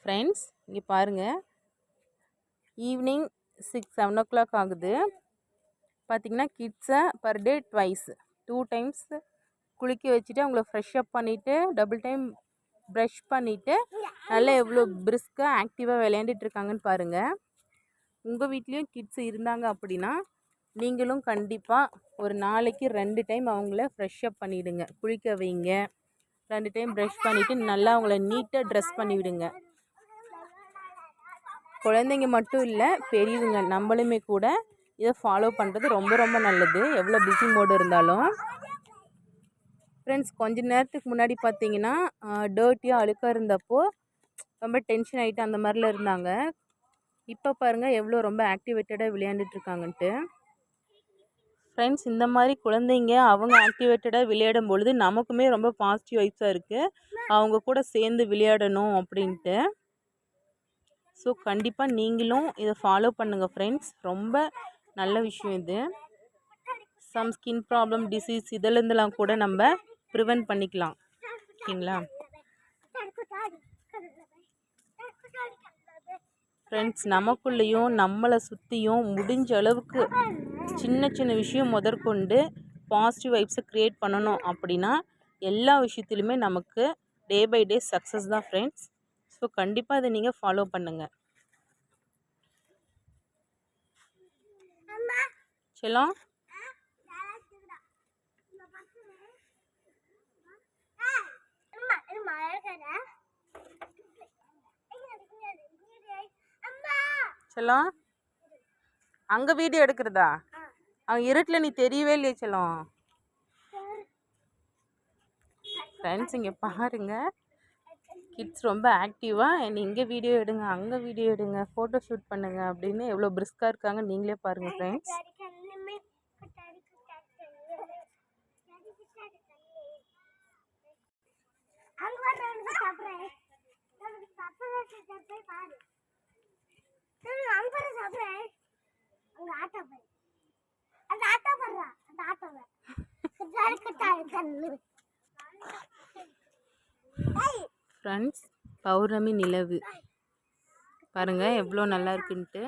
Friends இங்கே பாருங்கள், evening 6-7 o'clock ஆகுது. பார்த்திங்கன்னா கிட்ஸை பர் டே ட்வைஸ் 2 times குளிக்க வச்சுட்டு அவங்கள ஃப்ரெஷ் அப் பண்ணிவிட்டு டபுள் டைம் ப்ரஷ் பண்ணிவிட்டு நல்லா எவ்வளோ பிரிஸ்காக ஆக்டிவாக விளையாண்டுட்டு இருக்காங்கன்னு பாருங்கள். உங்கள் வீட்லேயும் கிட்ஸ் இருந்தாங்க அப்படின்னா நீங்களும் கண்டிப்பாக ஒரு நாளைக்கு 2 டைம் அவங்கள ஃப்ரெஷ் அப் பண்ணிவிடுங்க, குளிக்க வைங்க. 2 டைம் ப்ரஷ் பண்ணிவிட்டு நல்லா அவங்கள நீட்டாக ட்ரெஸ் பண்ணிவிடுங்க. குழந்தைங்க மட்டும் இல்லை, பெரியவங்க நம்மளுமே கூட இதை ஃபாலோ பண்ணுறது ரொம்ப ரொம்ப நல்லது, எவ்வளோ பிஸி மோடு இருந்தாலும். ஃப்ரெண்ட்ஸ், கொஞ்ச நேரத்துக்கு முன்னாடி பார்த்தீங்கன்னா டர்ட்டியாக அழுக்காக இருந்தப்போ ரொம்ப டென்ஷன் ஆகிட்டு அந்த மாதிரிலாம் இருந்தாங்க. இப்போ பாருங்கள் எவ்வளோ ரொம்ப ஆக்டிவேட்டடாக விளையாண்டுட்ருக்காங்கன்ட்டு. ஃப்ரெண்ட்ஸ், இந்த மாதிரி குழந்தைங்க அவங்க ஆக்டிவேட்டடாக விளையாடும் பொழுது நமக்குமே ரொம்ப பாசிட்டிவ் வைப்ஸாக இருக்குது, அவங்க கூட சேர்ந்து விளையாடணும் அப்படின்ட்டு. ஸோ கண்டிப்பாக நீங்களும் இதை ஃபாலோ பண்ணுங்கள் ஃப்ரெண்ட்ஸ், ரொம்ப நல்ல விஷயம் இது. சம் ஸ்கின் ப்ராப்ளம், டிசீஸ் இதிலேருந்துலாம் கூட நம்ம ப்ரிவென்ட் பண்ணிக்கலாம், ஓகேங்களா ஃப்ரெண்ட்ஸ். நமக்குள்ளேயும் நம்மளை சுற்றியும் முடிஞ்ச அளவுக்கு சின்ன சின்ன விஷயம் முதற்கொண்டு பாசிட்டிவ் வைப்ஸை க்ரியேட் பண்ணணும் அப்படின்னா எல்லா விஷயத்துலையுமே நமக்கு டே பை டே சக்ஸஸ் தான் ஃப்ரெண்ட்ஸ். ஸோ கண்டிப்பாக இதை நீங்கள் ஃபாலோ பண்ணுங்கள். செல்லம், செல்லம், அங்கே வீடியோ எடுக்கிறதா? அவன் இருட்டில் நீ தெரியவே இல்லையே செல்லம். ஃப்ரெண்ட்ஸ், இங்கே பாருங்கள், கிட்ஸ் ரொம்ப ஆக்டிவாக இங்கே வீடியோ எடுங்க, அங்கே வீடியோ எடுங்க, ஃபோட்டோ ஷூட் பண்ணுங்கள் அப்படின்னு எவ்வளோ பிரிஸ்காக இருக்காங்க, நீங்களே பாருங்கள் ஃப்ரெண்ட்ஸ். ஃப்ரெண்ட்ஸ், பௌர்ணமி நிலவு பாருங்கள் எவ்வளோ நல்லா இருக்குன்ட்டு.